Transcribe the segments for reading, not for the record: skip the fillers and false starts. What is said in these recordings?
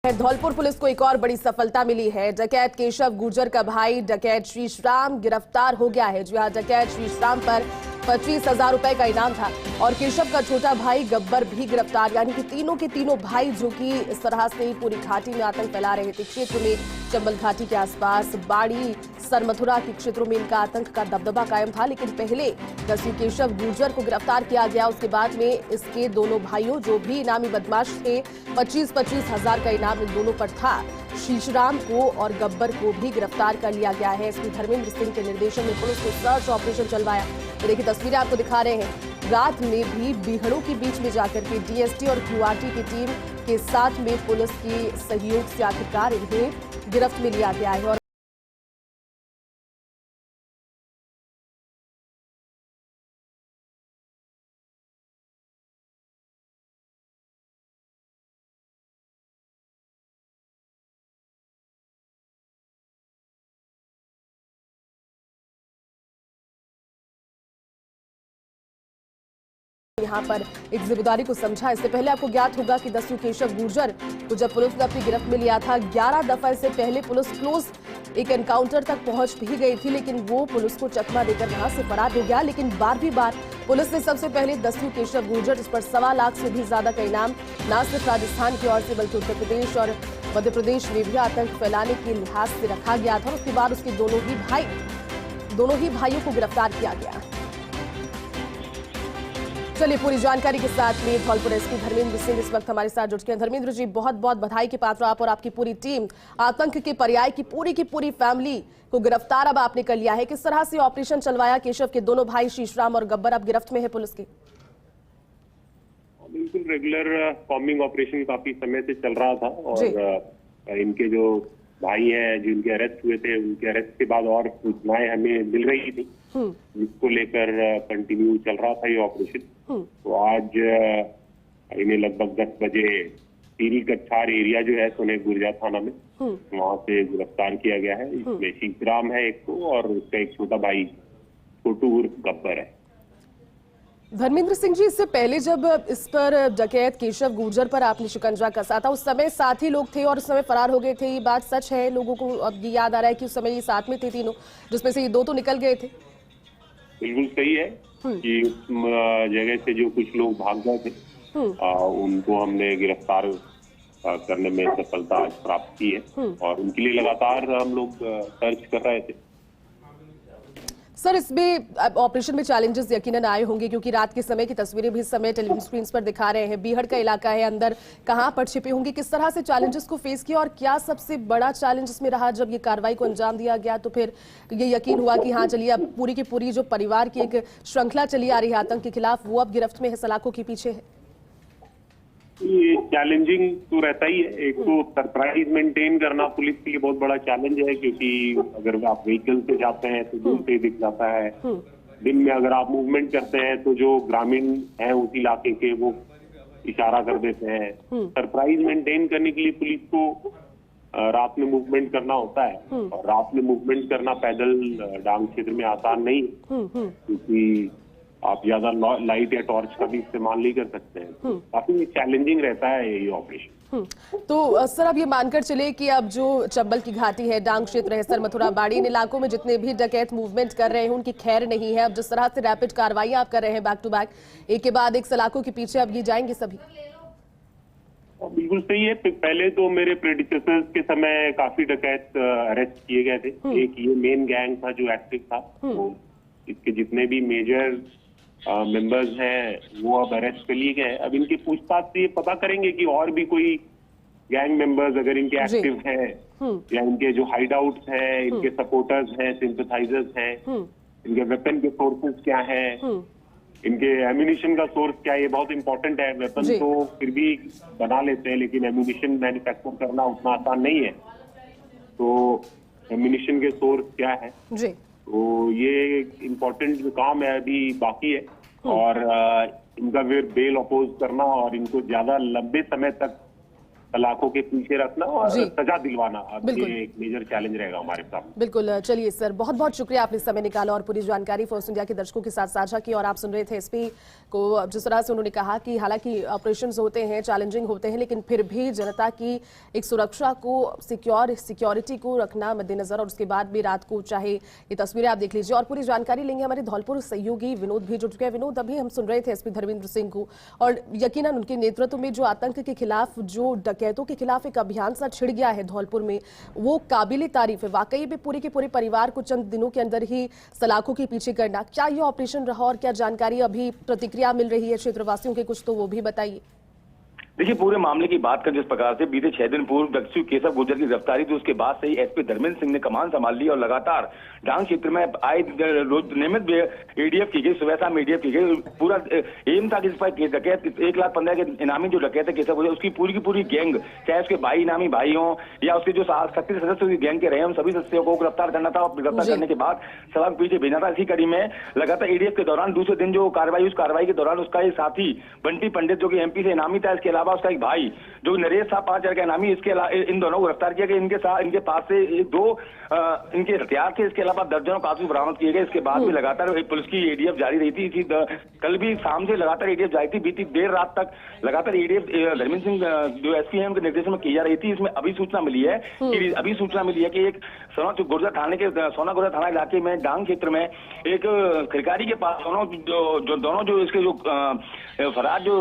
Dholpur police को एक और बड़ी सफलता मिली है। डकैत केशव गुर्जर का भाई डकैत शीशराम गिरफ्तार हो गया है। जी हां, डकैत शीशराम पर 25,000 रुपए का इनाम था और केशव का छोटा भाई गब्बर भी गिरफ्तार। यानी कि तीनों के तीनों भाई जो कि इस तरह से पूरी घाटी में आतंक फैला रहे थे। क्षेत्र में चंबल घाटी के आसपास बाड़ी सरमथुरा के क्षेत्रों में इनका आतंक का दबदबा कायम था, लेकिन पहले दस्यु केशव गुर्जर को गिरफ्तार किया गया। उसके बाद में इसके दोनों भाइयों जो भी इनामी बदमाश थे, 25,000 का इनाम इन दोनों पर था। शीशराम को और गब्बर को भी गिरफ्तार कर लिया गया है। एसपी धर्मेंद्र सिंह के निर्देशन में पुलिस ने सर्च ऑपरेशन चलवाया। तो देखिए तस्वीरें आपको दिखा रहे हैं। रात में भी बीहड़ों के बीच में जाकर के डीएसटी और क्यूआरटी की टीम के साथ में पुलिस के सहयोग से आखिरकार इन्हें गिरफ्त में लिया गया है। और यहाँ पर एक जिम्मेदारी को समझा। इससे पहले आपको ज्ञात होगा कि दस्यु केशव गुर्जर को जब पुलिस ने अपनी गिरफ्त में लिया था, 11 दफा इससे पहले पुलिस क्लोज एक एनकाउंटर तक पहुंच भी गई थी, लेकिन वो पुलिस को चकमा देकर वहां से फरार हो गया। लेकिन 12वीं बार पुलिस ने सबसे पहले दस्यु केशव गुर्जर, जिस पर 1.25 लाख से भी ज्यादा का इनाम न सिर्फ राजस्थान की ओर से बल्कि उत्तर प्रदेश और मध्य प्रदेश में भी आतंक फैलाने के लिहाज से रखा गया था। उसके बाद उसके दोनों ही भाइयों को गिरफ्तार किया गया। चलिए पूरी जानकारी के साथ में धौलपुर एसपी धर्मेंद्र सिंह इस वक्त हमारे साथ जुड़ गए हैं। धर्मेंद्र जी, बहुत बहुत बधाई के पात्र आप और आपकी पूरी टीम। आतंक के पर्याय की पूरी फैमिली को गिरफ्तार अब आपने कर लिया है। किस तरह से ऑपरेशन चलवाया? केशव के दोनों भाई शीशराम और गब्बर अब गिरफ्त में है पुलिस के। बिल्कुल रेगुलर कॉम्बिंग ऑपरेशन काफी समय से चल रहा था और इनके जो भाई हैं जो इनके अरेस्ट हुए थे, उनके अरेस्ट के बाद और सूचनाएं हमें मिल रही थी, जिसको लेकर कंटिन्यू चल रहा था ये ऑपरेशन। तो आज इन्हें लगभग 10 बजे टीरी कच्छार एरिया जो है सोने गुर्जर थाना में, वहां से गिरफ्तार किया गया है। इसमें शीशराम है एक को और उसका एक छोटा भाई छोटू उर्फ गब्बर है। धर्मेंद्र सिंह जी, इससे पहले जब इस पर डकैत केशव गुर्जर पर आपने शिकंजा कसा था, उस समय साथी लोग थे और उस समय फरार हो गए थे, ये बात सच है? लोगों को अब ये याद आ रहा है कि उस समय ये साथ में थे तीनों, जिसमें से ये 2 तो निकल गए थे। बिल्कुल सही है कि उस जगह से जो कुछ लोग भाग गए थे उनको हमने गिरफ्तार करने में सफलता प्राप्त की है और उनके लिए लगातार हम लोग सर्च कर रहे थे। सर, इसमें ऑपरेशन में चैलेंजेस यकीनन आए होंगे, क्योंकि रात के समय की तस्वीरें भी इस समय टेलीविजन स्क्रीन पर दिखा रहे हैं। बीहड़ का इलाका है, अंदर कहां पर छिपे होंगे? किस तरह से चैलेंजेस को फेस किया और क्या सबसे बड़ा चैलेंज इसमें रहा जब ये कार्रवाई को अंजाम दिया गया? तो फिर ये यकीन हुआ कि हाँ चलिए अब पूरी की पूरी जो परिवार की एक श्रृंखला चली आ रही है आतंक के खिलाफ, वो अब गिरफ्त में है, सलाखों के पीछे है। ये चैलेंजिंग तो रहता ही है। एक तो सरप्राइज मेंटेन करना पुलिस के लिए बहुत बड़ा चैलेंज है, क्योंकि अगर आप व्हीकल से जाते हैं तो दूर से दिख जाता है। दिन में अगर आप मूवमेंट करते हैं तो जो ग्रामीण है उस इलाके के वो इशारा कर देते हैं। सरप्राइज मेंटेन करने के लिए पुलिस को रात में मूवमेंट करना होता है और रात में मूवमेंट करना पैदल डांग क्षेत्र में आसान नहीं, क्योंकि आप ज्यादा लाइट या टॉर्च का भी इस्तेमाल नहीं कर सकते हैं। काफी चैलेंजिंग रहता है ये ऑपरेशन। तो सर अब ये मानकर चले कि अब जो चंबल की घाटी है, डांग क्षेत्र है, सरमथुरा बाड़ी, इन इलाकों में जितने भी डकैत मूवमेंट कर रहे हैं उनकी खैर नहीं है। अब जिस तरह से रैपिड कार्रवाई आप कर रहे हैं बैक टू बैक, एक के बाद एक सलाखों के पीछे अब ये जाएंगे सभी। बिल्कुल सही है। पहले तो मेरे प्रेडिसेसर्स के समय काफी डकैत अरेस्ट किए गए थे। एक ये मेन गैंग था जो एक्टिव था, तो इसके जितने भी मेजर मेंबर्स हैं वो अब अरेस्ट कर लिए गए। अब इनकी पूछताछ से ये पता करेंगे कि और भी कोई गैंग मेंबर्स अगर इनके एक्टिव हैं या इनके जो हाइड आउट्स हैं, इनके सपोर्टर्स हैं, सिंपथाइजर्स हैं, इनके वेपन के सोर्सेज क्या हैं, इनके एम्यूनिशन का सोर्स क्या है। ये बहुत इंपॉर्टेंट है। वेपन तो फिर भी बना लेते हैं, लेकिन एम्यूनिशन मैन्युफैक्चर करना उतना आसान नहीं है। तो एम्यूनिशन के सोर्स क्या है, तो ये इम्पोर्टेंट जो काम है अभी बाकी है। और इनका फिर बेल अपोज करना और इनको ज्यादा लंबे समय तक सलाखों के पीछे रखना और जी। सजा दिलवाना, अब बिल्कुल। ये एक मेजर चैलेंज रहेगा हमारे सामने। बिल्कुल। चलिए सर, बहुत बहुत शुक्रिया, आपने समय निकाला और पूरी जानकारी फोर्स इंडिया के दर्शकों के साथ साझा की। और आप सुन रहे थे एसपी को, जिस तरह से उन्होंने कहा कि हालांकि ऑपरेशंस होते हैं, चैलेंजिंग होते हैं, लेकिन फिर भी जनता की एक सुरक्षा को, सिक्योरिटी को रखना मद्देनजर, और उसके बाद भी रात को चाहे ये तस्वीरें आप देख लीजिए। और पूरी जानकारी लेंगे हमारे धौलपुर सहयोगी विनोद भी जुड़ चुके हैं। विनोद, अभी हम सुन रहे थे एसपी धर्मेंद्र सिंह को, और यकीनन उनके नेतृत्व में जो आतंक के खिलाफ, जो डकैतों के खिलाफ एक अभियान सा छिड़ गया है धौलपुर में, वो काबिले तारीफ है। वाकई में पूरे के पूरे परिवार को चंद दिनों के अंदर ही सलाखों के पीछे करना, क्या ये ऑपरेशन रहा और क्या जानकारी, अभी प्रतिक्रिया मिल रही है क्षेत्रवासियों के कुछ, तो वो भी बताइए। देखिए, पूरे मामले की बात करें जिस प्रकार से बीते 6 दिन पूर्व दक्षिण केशव गुर्जर की गिरफ्तारी थी, उसके बाद से ही एसपी धर्मेंद्र सिंह ने कमान संभाल ली और लगातार डांग क्षेत्र में आए रोज नियमित एडीएफ की गई, सुबह शाम एडीएफ की गई। पूरा एम था कि इस पर डकैत 1,15,000 के इनामी जो डकैत है केशव गुर्जर, उसकी पूरी की पूरी गैंग, चाहे उसके भाई इनामी भाई हों या उसके जो सक्रिय सदस्य गैंग के रहे, उन सभी सदस्यों को गिरफ्तार करना था। और गिरफ्तार करने के बाद सड़क पीछे भेजना था। इसी कड़ी में लगातार एडीएफ के दौरान दूसरे दिन जो कार्रवाई, उस कार्रवाई के दौरान उसका एक साथी बंटी पंडित जो कि एमपी से इनामी था, इसके अलावा उसका एक भाई जो नरेश था 5,000 का इनामी, इसके अलावा इन दोनों को गिरफ्तार किया गया। इनके साथ, इनके पास से 2 इनके हथियार थे, इसके अलावा दर्जनों कारतूस बरामद किए गए। इसके बाद भी लगातार पुलिस की एडीएफ जारी रही थी। इसी कल भी शाम से लगातार एडीएफ जारी थी, बीती देर रात तक लगातार एडीएफ धर्मेंद्र सिंह जो एसपी है उनके निर्देशन में की जा रही थी। इसमें अभी सूचना मिली है कि एक सोना गुर्जर थाना इलाके में डांग क्षेत्र में एक खिरकारी के पास दोनों जो इसके जो फरार जो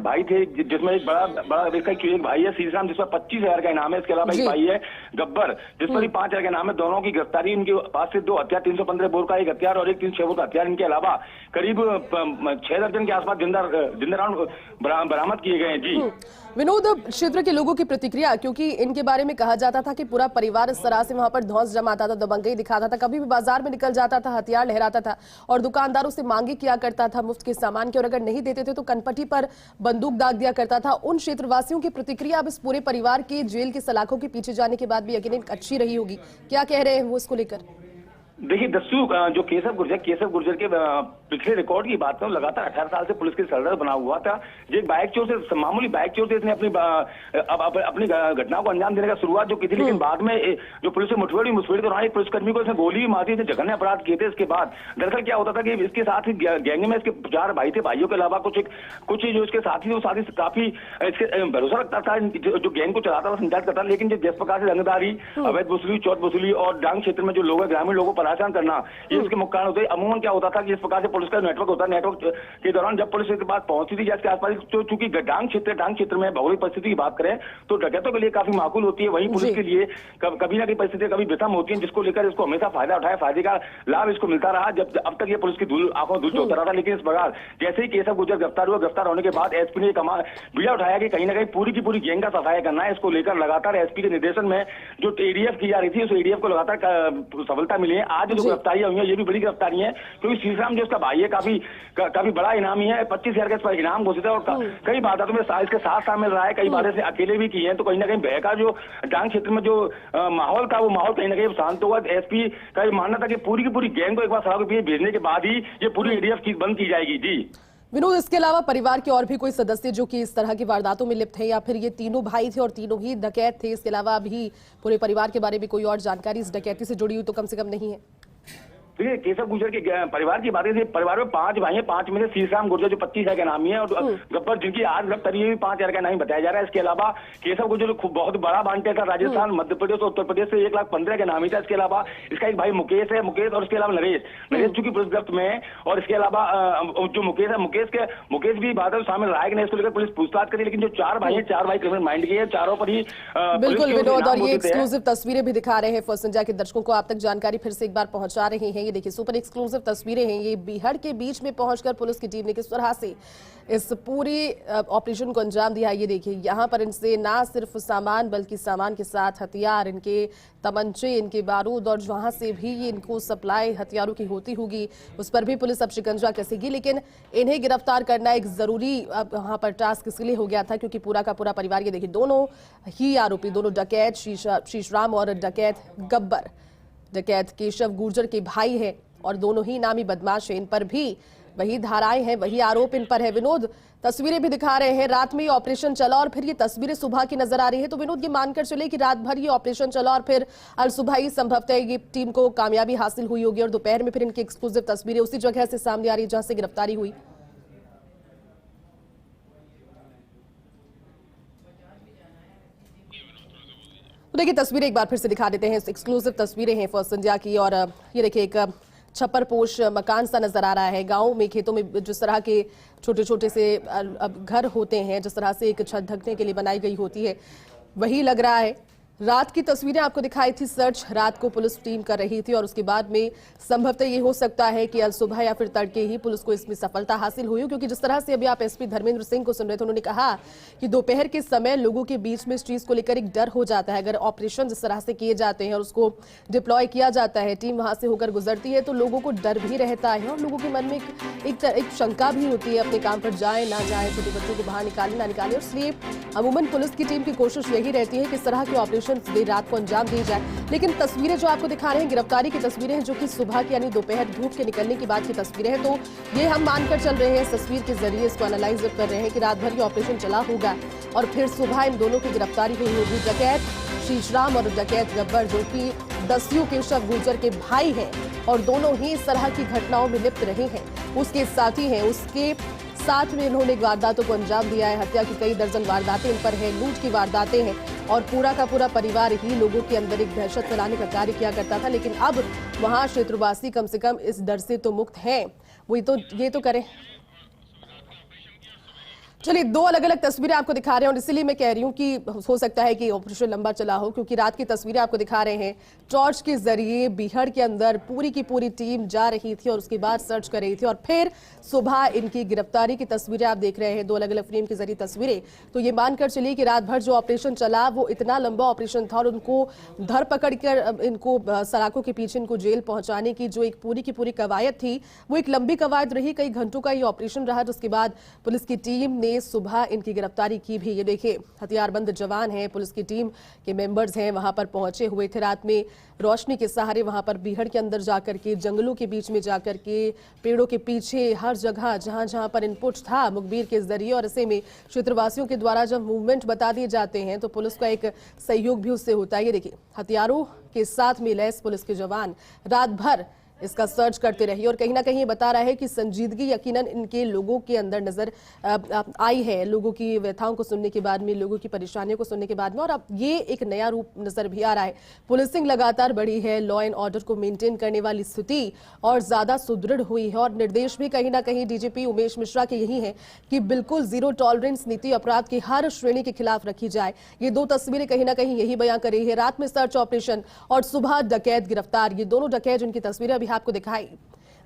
भाई थे, जिसमें एक बड़ा इसका एक भाई है श्रीराम, जिस पर 25,000 का इनाम है। इसके अलावा एक भाई है गब्बर, जिस पर 5,000 का इनाम है। दोनों की गिरफ्तारी, इनके पास से 2 हथियार, 315 बोर का एक हथियार और एक 306 बोर का हथियार, इनके अलावा करीब 6 दर्जन के आसपास जिंदा राउंड बरामद किए गए हैं। जी विनोद, क्षेत्र के लोगों की प्रतिक्रिया, क्योंकि इनके बारे में कहा जाता था कि पूरा परिवार इस तरह से वहां पर धौंस जमाता था, दबंगई दिखाता था, कभी भी बाजार में निकल जाता था, हथियार लहराता था और दुकानदारों से मांगे किया करता था मुफ्त के सामान की, और अगर नहीं देते थे तो कनपटी पर बंदूक दाग दिया करता था। उन क्षेत्रवासियों की प्रतिक्रिया अब इस पूरे परिवार के जेल की सलाखों के पीछे जाने के बाद भी यकीनन अच्छी रही होगी, क्या कह रहे हैं वो इसको लेकर? देखिए दस्यु, जो केशव गुर्जर के पिछले रिकॉर्ड की बात करूं, लगातार 18 साल से पुलिस के सरदार बना हुआ था। जो एक बाइक चोर से, मामूली बाइक चोर से इसने अपनी घटना को अंजाम देने का शुरुआत जो की थी, लेकिन बाद में जो पुलिस से मुठभेड़ के दौरान एक पुलिसकर्मी को इसने गोली भी मारी थी, जघन्य अपराध किए थे। इसके बाद दरअसल क्या होता था कि इसके साथ ही गैंग में इसके 4 भाई थे, भाइयों के अलावा कुछ जो इसके साथी थे, वो साथी काफी इसके भरोसा रखता था, जो गैंग को चलाता था, संचालित करता था। लेकिन जिस प्रकार से रंगदारी, अवैध वसूली, चोर वसूली और डांग क्षेत्र में जो लोग हैं, ग्रामीण लोगों परेशान करना, ये इसके मुख्य कारण होते हैं। अमूमन क्या होता था कि इस प्रकार से पुलिस का नेटवर्क होता है, नेटवर्क के दौरान जब पुलिस के पास पहुंचती थी जिसके आसपास, तो चूंकि डांग क्षेत्र में भौगोलिक परिस्थिति की बात करें तो डकैतों के लिए काफी माकूल होती है, वहीं पुलिस के लिए कभी ना कभी परिस्थितियां कभी विषम होती हैं, जिसको लेकर इसको हमेशा फायदा उठाया, फायदे का लाभ इसको मिलता रहा। जब अब तक ये पुलिस की आंखों धूल होता रहा। लेकिन इस प्रकार जैसे ही केशव गुर्जर गिरफ्तार हुआ, गिरफ्तार होने के बाद एसपी ने बीड़ा उठाया कि कहीं ना कहीं पूरी की पूरी गैंग का सफाया करना है। इसको लेकर लगातार एसपी के निर्देशन में जो एडीएफ की जा रही थी, उस एडीएफ को लगातार सफलता मिली है। आज जो गिरफ्तारियां हुई है, ये भी बड़ी गिरफ्तारी है, क्योंकि श्रीराम जो उसका भाई है काफी बड़ा इनामी है, 25,000 का इस पर इनाम घोषित है और कई वारदातों में इसके साथ शामिल रहा है, कई बार से अकेले भी किए हैं। तो कहीं ना कहीं भय का जो डांग क्षेत्र में जो माहौल था, वो माहौल कहीं ना कहीं शांत हुआ। एसपी का ये मानना था कि पूरी की पूरी गैंग को एक बार सड़क पे भेजने के बाद ही ये पूरी एडीएफ की बंद की जाएगी। जी विनोद, इसके अलावा परिवार के और भी कोई सदस्य जो कि इस तरह की वारदातों में लिप्त है, या फिर ये तीनों भाई थे और तीनों ही डकैत थे, इसके अलावा भी पूरे परिवार के बारे में कोई और जानकारी इस डकैती से जुड़ी हुई तो कम से कम नहीं है? देखिए, केशव गुर्जर के परिवार की बातें, परिवार में 5 भाई हैं, 5 में से श्रीराम गुर्जर जो 25,000 का नामी है और गब्बर जिनकी आज गिरफ्तारी हुई 5,000 का नाम बताया जा रहा है। इसके अलावा केशव गुर्जर बहुत बड़ा बांटे था, राजस्थान, मध्य प्रदेश और उत्तर प्रदेश से 1,15,000 का नामी था। इसके अलावा इसका एक भाई मुकेश है, और इसके अलावा नरेश चूंकि पुलिस गिरफ्त में है। और इसके अलावा जो मुकेश है, मुकेश भी बात शामिल रहा है कि नहीं, इसको लेकर पुलिस पूछताछ करी। लेकिन जो 4 भाई है, 4 भाई क्रिमिनल माइंड के हैं, चारों पर ही बिल्कुल विनोद, और ये एक्सक्लूसिव तस्वीरें भी दिखा रहे हैं फर्स्ट इंडिया के दर्शकों को, आप तक जानकारी फिर से एक बार पहुंचा रहे हैं। ये देखिए सुपर एक्सक्लूसिव तस्वीरें हैं, ये बीहड़ के बीच में पहुंचकर पुलिस की टीम ने किस तरह से इस पूरी ऑपरेशन को अंजाम दिया। ये देखिए यहाँ पर इनसे ना सिर्फ सामान बल्कि सामान के साथ हथियार, इनके तमंचे, इनके बारूद, और जहां से भी ये इनको सप्लाई हथियारों की होती होगी उस पर भी पुलिस अब शिकंजा कसेगी। लेकिन इन्हें गिरफ्तार करना एक जरूरी वहां पर टास्क इसलिए हो गया था क्योंकि पूरा का पूरा परिवार, ये देखिए दोनों ही आरोपी, दोनों डकैत शीशराम और डकैत गब्बर, डकैत केशव गुर्जर के भाई हैं और दोनों ही नामी बदमाश हैं। इन पर भी वही धाराएं हैं, वही आरोप इन पर है। विनोद, तस्वीरें भी दिखा रहे हैं, रात में ये ऑपरेशन चला और फिर ये तस्वीरें सुबह की नजर आ रही है। तो विनोद, ये मानकर चले कि रात भर ये ऑपरेशन चला और फिर अल सुबह ही संभवतः ये टीम को कामयाबी हासिल हुई होगी और दोपहर में फिर इनकी एक्सक्लूसिव तस्वीरें उसी जगह से सामने आ रही है जहां से गिरफ्तारी हुई। तो देखिए, तस्वीरें एक बार फिर से दिखा देते हैं। एक्सक्लूसिव तस्वीरें हैं फर्स्ट इंडिया की और ये देखिए एक छप्पर पोश मकान सा नजर आ रहा है। गांव में, खेतों में जिस तरह के छोटे छोटे से अब घर होते हैं, जिस तरह से एक छत ढकने के लिए बनाई गई होती है, वही लग रहा है। रात की तस्वीरें आपको दिखाई थी। सर्च रात को पुलिस टीम कर रही थी और उसके बाद में संभवतः ये हो सकता है कि अल सुबह या फिर तड़के ही पुलिस को इसमें सफलता हासिल हुई, क्योंकि जिस तरह से अभी आप एसपी धर्मेंद्र सिंह को सुन रहे थे, उन्होंने कहा कि दोपहर के समय लोगों के बीच में इस चीज को लेकर एक डर हो जाता है। अगर ऑपरेशन जिस तरह से किए जाते हैं और उसको डिप्लॉय किया जाता है, टीम वहां से होकर गुजरती है, तो लोगों को डर भी रहता है और लोगों के मन में एक शंका भी होती है, अपने काम पर जाए ना जाए, छोटे बच्चों को बाहर निकाले ना निकाले। इसलिए अमूमन पुलिस की टीम की कोशिश यही रहती है कि इस तरह के ऑपरेशन देर रात को अंजाम दी जाए। लेकिन तस्वीरें जो आपको दिखा रहे हैं गिरफ्तारी की तस्वीरें हैं, जो कि सुबह की यानी दोपहर धूप के निकलने के बाद की तस्वीरें हैं। तो ये हम मानकर चल रहे हैं, इस तस्वीर के जरिए इसको एनालाइज कर रहे हैं कि रात भर ये ऑपरेशन चला होगा और फिर सुबह इन दोनों की गिरफ्तारी हुई होगी। डकैत शीशराम और डकैत गब्बर, जो कि दस्यू केशव गुर्जर के भाई हैं और दोनों ही इस तरह की घटनाओं में लिप्त रहे हैं, उसके साथी हैं, उसके साथ में इन्होंने वारदातों को अंजाम दिया है। हत्या की कई दर्जन वारदातें इन पर हैं, लूट की वारदातें हैं और पूरा का पूरा परिवार ही लोगों के अंदर एक दहशत फैलाने का कार्य किया करता था। लेकिन अब वहां क्षेत्रवासी कम से कम इस डर से तो मुक्त हैं। वही तो ये तो करें। चलिए, दो अलग अलग तस्वीरें आपको दिखा रहे हैं और इसीलिए मैं कह रही हूं कि हो सकता है कि ऑपरेशन लंबा चला हो, क्योंकि रात की तस्वीरें आपको दिखा रहे हैं। टॉर्च के जरिए बीहड़ के अंदर पूरी की पूरी टीम जा रही थी और उसके बाद सर्च कर रही थी और फिर सुबह इनकी गिरफ्तारी की तस्वीरें आप देख रहे हैं, दो अलग अलग फ्रेम के जरिए तस्वीरें। तो ये मानकर चलिए कि रात भर जो ऑपरेशन चला वो इतना लंबा ऑपरेशन था और उनको धर पकड़ कर इनको सलाखों के पीछे इनको जेल पहुंचाने की जो एक पूरी की पूरी कवायद थी, वो एक लंबी कवायद रही। कई घंटों का ये ऑपरेशन रहा, जिसके बाद पुलिस की टीम ने सुबह इनकी गिरफ्तारी की भी। ये देखिए, हथियारबंद जवान हैं, पुलिस की टीम के मेंबर्स हैं, वहां पर पहुंचे हुए थे रात में रोशनी के सहारे, वहां पर बीहड़ के अंदर जाकर के, जंगलों के बीच में जाकर के, पेड़ों के पीछे, हर जगह जहां जहां पर इनपुट था मुखबिर के जरिए और ऐसे में क्षेत्रवासियों के द्वारा जब मूवमेंट बता दिए जाते हैं तो पुलिस का एक सहयोग भी उससे होता है। ये देखिए, हथियारों के साथ में लैस पुलिस के जवान रात भर इसका सर्च करते रही और कहीं ना कहीं ये बता रहा है कि संजीदगी यकीनन इनके लोगों के अंदर नजर आई है, लोगों की व्यथाओं को सुनने के बाद में, लोगों की परेशानियों को सुनने के बाद में। और अब ये एक नया रूप नजर भी आ रहा है। पुलिसिंग लगातार बढ़ी है, लॉ एंड ऑर्डर को मेंटेन करने वाली स्थिति और ज्यादा सुदृढ़ हुई है और निर्देश भी कहीं ना कहीं डीजीपी उमेश मिश्रा के यही है कि बिल्कुल जीरो टॉलरेंस नीति अपराध की हर श्रेणी के खिलाफ रखी जाए। ये दो तस्वीरें कहीं ना कहीं यही बयां कर रही है। रात में सर्च ऑपरेशन और सुबह डकैत गिरफ्तार, ये दोनों डकैत जिनकी तस्वीरें आपको दिखाई,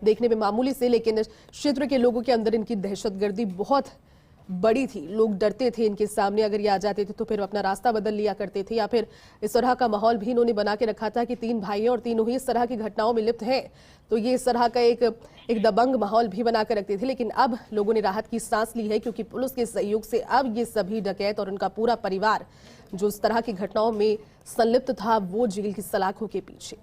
देखने में मामूली से, लेकिन क्षेत्र के लोगों के अंदर इनकी दहशतगर्दी बहुत बड़ी थी। लोग डरते थे इनके सामने, अगर ये आ जाते थे तो फिर अपना रास्ता बदल लिया करते थे या फिर इस तरह का माहौल भी इन्होंने बना के रखा था कि तीन भाई हैं और तीनों ही इस तरह की घटनाओं में लिप्त हैं, तो ये इस तरह का एक दबंग माहौल भी बना कर रखते थे। लेकिन अब लोगों ने राहत की सांस ली है, क्योंकि पुलिस के सहयोग से अब ये सभी डकैत और उनका पूरा परिवार जो इस तरह की घटनाओं में संलिप्त था वो जेल की सलाखों के पीछे।